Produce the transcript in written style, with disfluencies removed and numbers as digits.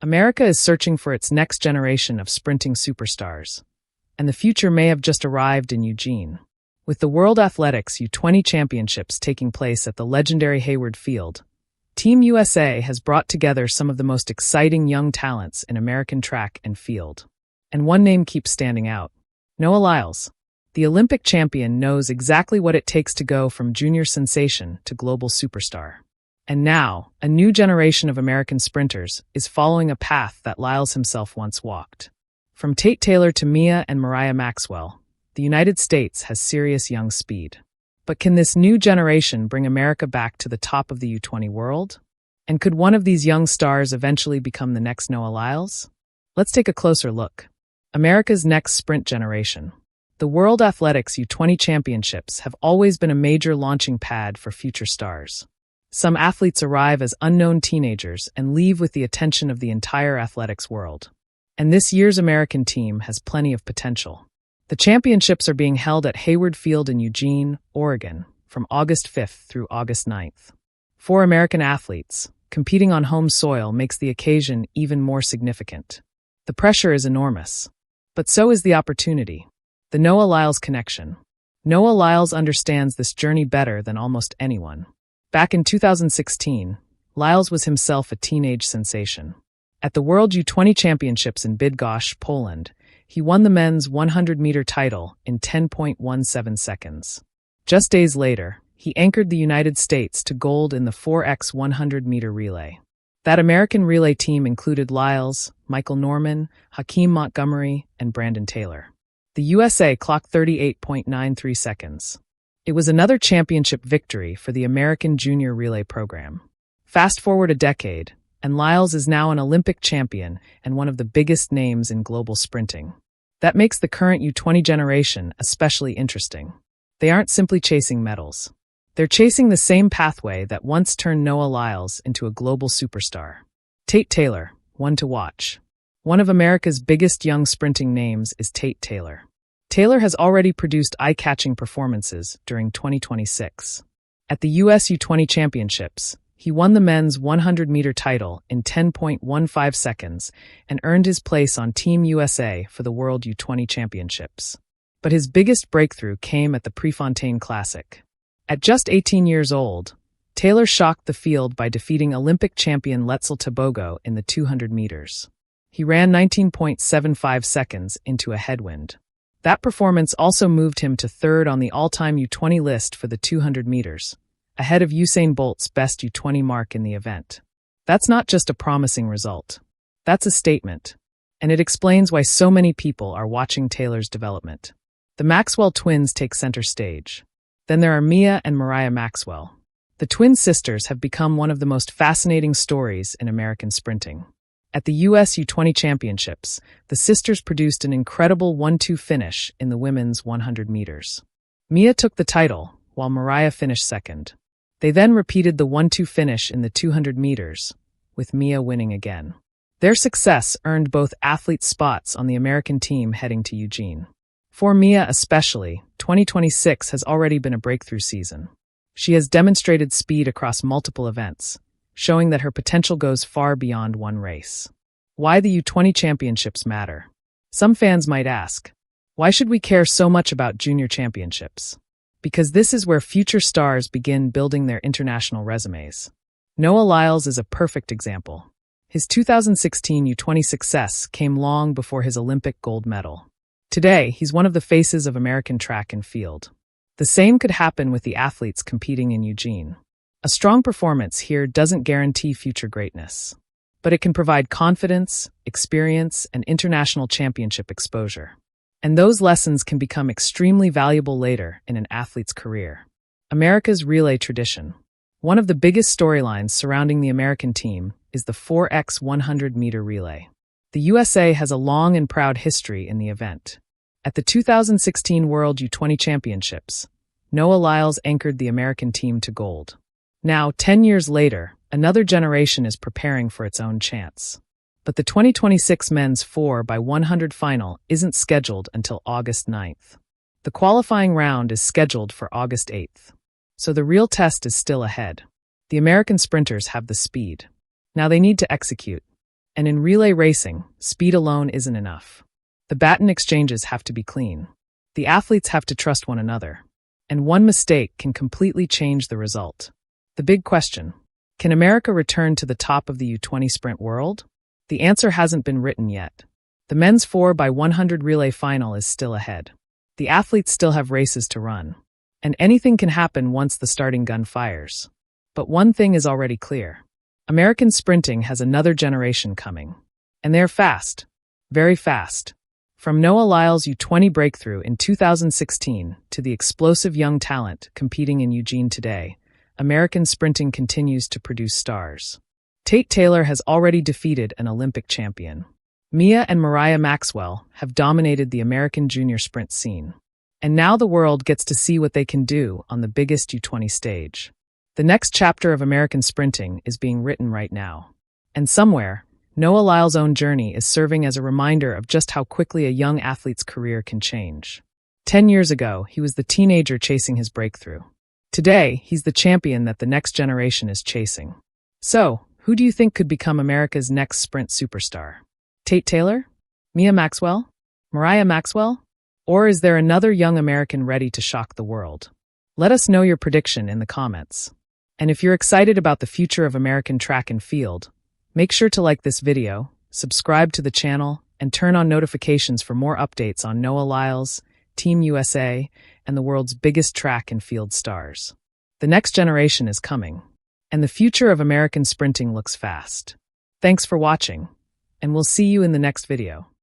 America is searching for its next generation of sprinting superstars, and the future may have just arrived in Eugene. With the World Athletics U20 Championships taking place at the legendary Hayward Field, Team USA has brought together some of the most exciting young talents in American track and field. And one name keeps standing out: Noah Lyles. The Olympic champion knows exactly what it takes to go from junior sensation to global superstar. And now, a new generation of American sprinters is following a path that Lyles himself once walked. From Tate Taylor to Mia and Mariah Maxwell, the United States has serious young speed. But can this new generation bring America back to the top of the U20 world? And could one of these young stars eventually become the next Noah Lyles? Let's take a closer look. America's next sprint generation. The World Athletics U20 Championships have always been a major launching pad for future stars. Some athletes arrive as unknown teenagers and leave with the attention of the entire athletics world. And this year's American team has plenty of potential. The championships are being held at Hayward Field in Eugene, Oregon, from August 5th through August 9th. 4 American athletes competing on home soil makes the occasion even more significant. The pressure is enormous, but so is the opportunity. The Noah Lyles connection. Noah Lyles understands this journey better than almost anyone. Back in 2016, Lyles was himself a teenage sensation. At the World U20 Championships in Bydgoszcz, Poland, he won the men's 100-meter title in 10.17 seconds. Just days later, he anchored the United States to gold in the 4x 100-meter relay. That American relay team included Lyles, Michael Norman, Hakeem Montgomery, and Brandon Taylor. The USA clocked 38.93 seconds. It was another championship victory for the American junior relay program. Fast forward a decade, and Lyles is now an Olympic champion and one of the biggest names in global sprinting. That makes the current U20 generation especially interesting. They aren't simply chasing medals. They're chasing the same pathway that once turned Noah Lyles into a global superstar. Tate Taylor, one to watch. One of America's biggest young sprinting names is Tate Taylor. Taylor has already produced eye-catching performances during 2026. At the US U20 Championships, he won the men's 100-meter title in 10.15 seconds and earned his place on Team USA for the World U20 Championships. But his biggest breakthrough came at the Prefontaine Classic. At just 18 years old, Taylor shocked the field by defeating Olympic champion Letzel Tebogo in the 200 meters. He ran 19.75 seconds into a headwind. That performance also moved him to third on the all-time U20 list for the 200 meters, ahead of Usain Bolt's best U20 mark in the event. That's not just a promising result. That's a statement, and it explains why so many people are watching Taylor's development. The Maxwell twins take center stage. Then there are Mia and Mariah Maxwell. The twin sisters have become one of the most fascinating stories in American sprinting. At the US U20 Championships, the sisters produced an incredible 1-2 finish in the women's 100 meters. Mia took the title, while Mariah finished second. They then repeated the 1-2 finish in the 200 meters, with Mia winning again. Their success earned both athletes spots on the American team heading to Eugene. For Mia especially, 2026 has already been a breakthrough season. She has demonstrated speed across multiple events, showing that her potential goes far beyond one race. Why the U20 Championships matter? Some fans might ask, why should we care so much about junior championships? Because this is where future stars begin building their international resumes. Noah Lyles is a perfect example. His 2016 U20 success came long before his Olympic gold medal. Today, he's one of the faces of American track and field. The same could happen with the athletes competing in Eugene. A strong performance here doesn't guarantee future greatness, but it can provide confidence, experience, and international championship exposure. And those lessons can become extremely valuable later in an athlete's career. America's relay tradition. One of the biggest storylines surrounding the American team is the 4x 100-meter relay. The USA has a long and proud history in the event. At the 2016 World U20 Championships, Noah Lyles anchored the American team to gold. Now, 10 years later, another generation is preparing for its own chance. But the 2026 men's 4x100 final isn't scheduled until August 9th. The qualifying round is scheduled for August 8th. So the real test is still ahead. The American sprinters have the speed. Now they need to execute. And in relay racing, speed alone isn't enough. The baton exchanges have to be clean. The athletes have to trust one another. And one mistake can completely change the result. The big question: can America return to the top of the U20 sprint world? The answer hasn't been written yet. The men's 4x100 relay final is still ahead. The athletes still have races to run. And anything can happen once the starting gun fires. But one thing is already clear. American sprinting has another generation coming. And they're fast. Very fast. From Noah Lyles' U20 breakthrough in 2016 to the explosive young talent competing in Eugene today, American sprinting continues to produce stars. Tate Taylor has already defeated an Olympic champion. Mia and Mariah Maxwell have dominated the American junior sprint scene. And now the world gets to see what they can do on the biggest U20 stage. The next chapter of American sprinting is being written right now. And somewhere, Noah Lyles' own journey is serving as a reminder of just how quickly a young athlete's career can change. 10 years ago, he was the teenager chasing his breakthrough. Today, he's the champion that the next generation is chasing. So, who do you think could become America's next sprint superstar? Tate Taylor? Mia Maxwell? Mariah Maxwell? Or is there another young American ready to shock the world? Let us know your prediction in the comments. And if you're excited about the future of American track and field, make sure to like this video, subscribe to the channel, and turn on notifications for more updates on Noah Lyles, Team USA, and the world's biggest track and field stars. The next generation is coming, and the future of American sprinting looks fast. Thanks for watching, and we'll see you in the next video.